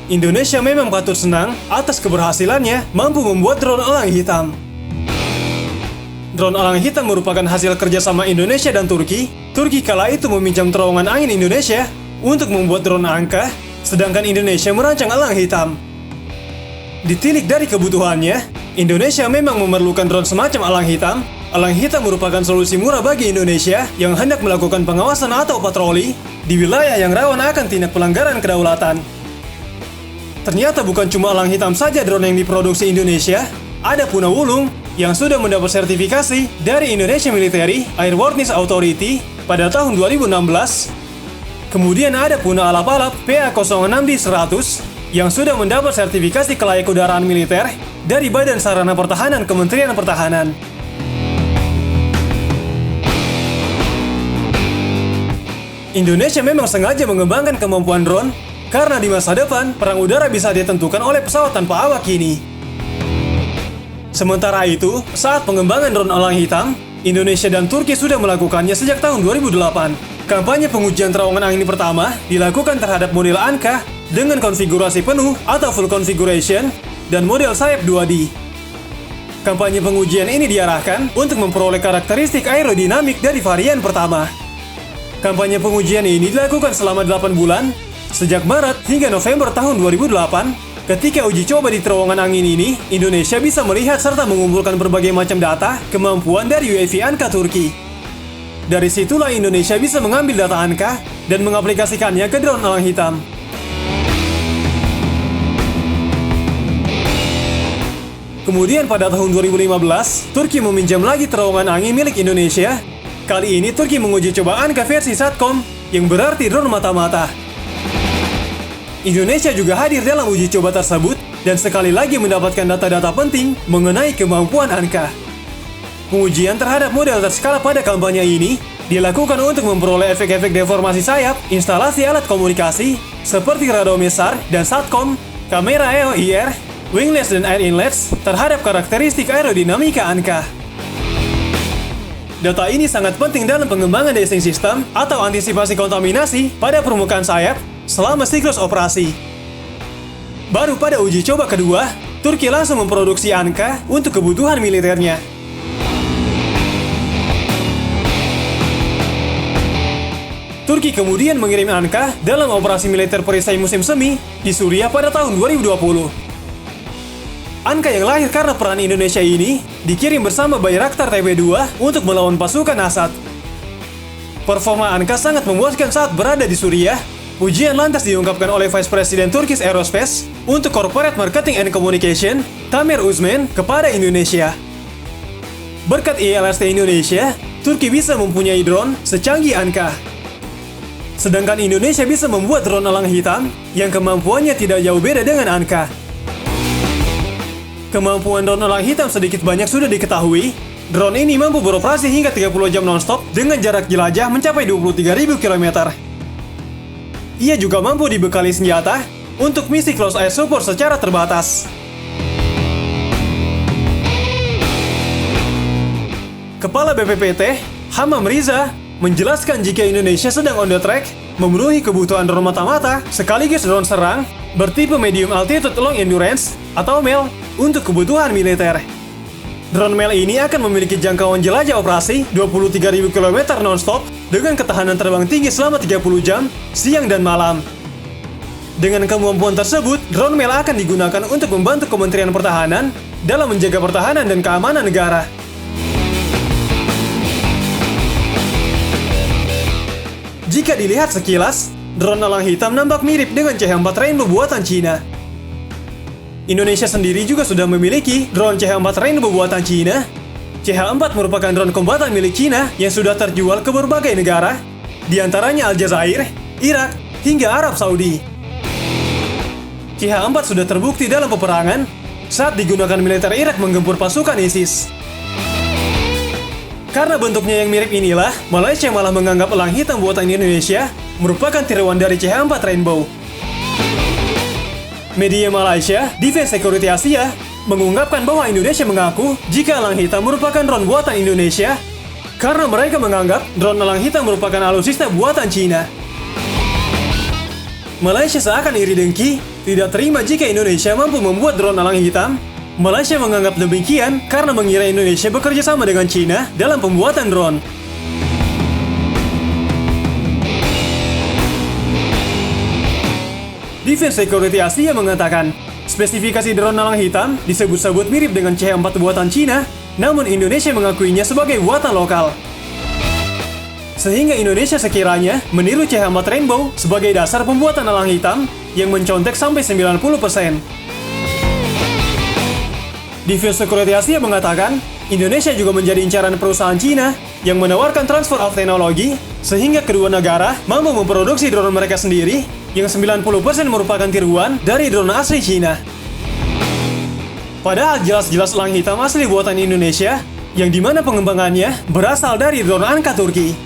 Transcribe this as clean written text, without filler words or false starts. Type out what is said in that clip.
Indonesia memang patut senang atas keberhasilannya mampu membuat drone elang hitam. Drone elang hitam merupakan hasil kerjasama Indonesia dan Turki. Turki kala itu meminjam terowongan angin Indonesia untuk membuat drone angka, sedangkan Indonesia merancang elang hitam. Ditilik dari kebutuhannya, Indonesia memang memerlukan drone semacam elang hitam. Elang hitam merupakan solusi murah bagi Indonesia yang hendak melakukan pengawasan atau patroli di wilayah yang rawan akan tindak pelanggaran kedaulatan. Ternyata bukan cuma elang hitam saja drone yang diproduksi Indonesia, ada Puna Wulung yang sudah mendapat sertifikasi dari Indonesia Military Airworthiness Authority pada tahun 2016. Kemudian ada Puna Alap-Alap PA06D100 yang sudah mendapat sertifikasi kelayak udaraan militer dari Badan Sarana Pertahanan Kementerian Pertahanan. Indonesia memang sengaja mengembangkan kemampuan drone karena di masa depan, perang udara bisa ditentukan oleh pesawat tanpa awak ini. Sementara itu, saat pengembangan drone elang hitam, Indonesia dan Turki sudah melakukannya sejak tahun 2008. Kampanye pengujian terowongan angin pertama dilakukan terhadap model Anka dengan konfigurasi penuh atau full configuration dan model sayap 2D. Kampanye pengujian ini diarahkan untuk memperoleh karakteristik aerodinamik dari varian pertama. Kampanye pengujian ini dilakukan selama 8 bulan, sejak Maret hingga November tahun 2008, ketika uji coba di terowongan angin ini, Indonesia bisa melihat serta mengumpulkan berbagai macam data kemampuan dari UAV Anka Turki. Dari situlah Indonesia bisa mengambil data Anka dan mengaplikasikannya ke drone elang hitam. Kemudian pada tahun 2015, Turki meminjam lagi terowongan angin milik Indonesia. Kali ini Turki menguji coba Anka versi SATCOM, yang berarti drone mata-mata. Indonesia juga hadir dalam uji coba tersebut dan sekali lagi mendapatkan data-data penting mengenai kemampuan Anka. Pengujian terhadap model terskala pada kampanye ini dilakukan untuk memperoleh efek-efek deformasi sayap, instalasi alat komunikasi seperti radomesar dan SATCOM, kamera EOIR, winglets dan air inlets terhadap karakteristik aerodinamika Anka. Data ini sangat penting dalam pengembangan desing sistem atau antisipasi kontaminasi pada permukaan sayap selama siklus operasi. Baru pada uji coba kedua, Turki langsung memproduksi Anka untuk kebutuhan militernya. Turki kemudian mengirim Anka dalam operasi militer perisai musim semi di Suriah pada tahun 2020. Anka yang lahir karena peran Indonesia ini dikirim bersama Bayraktar TB2 untuk melawan pasukan Assad. Performa Anka sangat memuaskan saat berada di Suriah. Pujian lantas diungkapkan oleh Vice President Turkish Aerospace untuk Corporate Marketing and Communication, Tamer Uzmen, kepada Indonesia. Berkat ILST Indonesia, Turki bisa mempunyai drone secanggih Anka. Sedangkan Indonesia bisa membuat drone elang hitam yang kemampuannya tidak jauh beda dengan Anka. Kemampuan drone elang hitam sedikit banyak sudah diketahui. Drone ini mampu beroperasi hingga 30 jam non-stop dengan jarak jelajah mencapai 23.000 km. Ia juga mampu dibekali senjata untuk misi close air support secara terbatas. Kepala BPPT, Hamam Riza, menjelaskan jika Indonesia sedang on the track memenuhi kebutuhan drone mata-mata sekaligus drone serang bertipe Medium Altitude Long Endurance atau MEL untuk kebutuhan militer. Drone MEL ini akan memiliki jangkauan jelajah operasi 23.000 km non-stop dengan ketahanan terbang tinggi selama 30 jam, siang dan malam. Dengan kemampuan tersebut, drone MEL akan digunakan untuk membantu Kementerian Pertahanan dalam menjaga pertahanan dan keamanan negara. Jika dilihat sekilas, drone elang hitam nampak mirip dengan CH-4 Rainbow buatan Cina. Indonesia sendiri juga sudah memiliki drone CH-4 Rainbow buatan Cina. CH-4 merupakan drone kombatan milik Cina yang sudah terjual ke berbagai negara, di antaranya Aljazair, Irak, hingga Arab Saudi. CH-4 sudah terbukti dalam peperangan saat digunakan militer Irak menggempur pasukan ISIS. Karena bentuknya yang mirip inilah, Malaysia malah menganggap elang hitam buatan Indonesia merupakan tiruan dari CH-4 Rainbow. Media Malaysia, Defense Security Asia, mengungkapkan bahwa Indonesia mengaku jika elang hitam merupakan drone buatan Indonesia karena mereka menganggap drone elang hitam merupakan alutsista buatan Cina. Malaysia seakan iri dengki, tidak terima jika Indonesia mampu membuat drone elang hitam. Malaysia menganggap demikian karena mengira Indonesia bekerja sama dengan China dalam pembuatan drone. Defense Security Asia mengatakan, spesifikasi drone elang hitam disebut-sebut mirip dengan CH-4 buatan Cina, namun Indonesia mengakuinya sebagai buatan lokal. Sehingga Indonesia sekiranya meniru CH-4 Rainbow sebagai dasar pembuatan elang hitam yang mencontek sampai 90%. Defense Security Asia mengatakan, Indonesia juga menjadi incaran perusahaan Cina yang menawarkan transfer of teknologi sehingga kedua negara mampu memproduksi drone mereka sendiri yang 90% merupakan tiruan dari drone asli Cina. Padahal jelas-jelas elang hitam asli buatan Indonesia yang dimana pengembangannya berasal dari drone angkat Turki.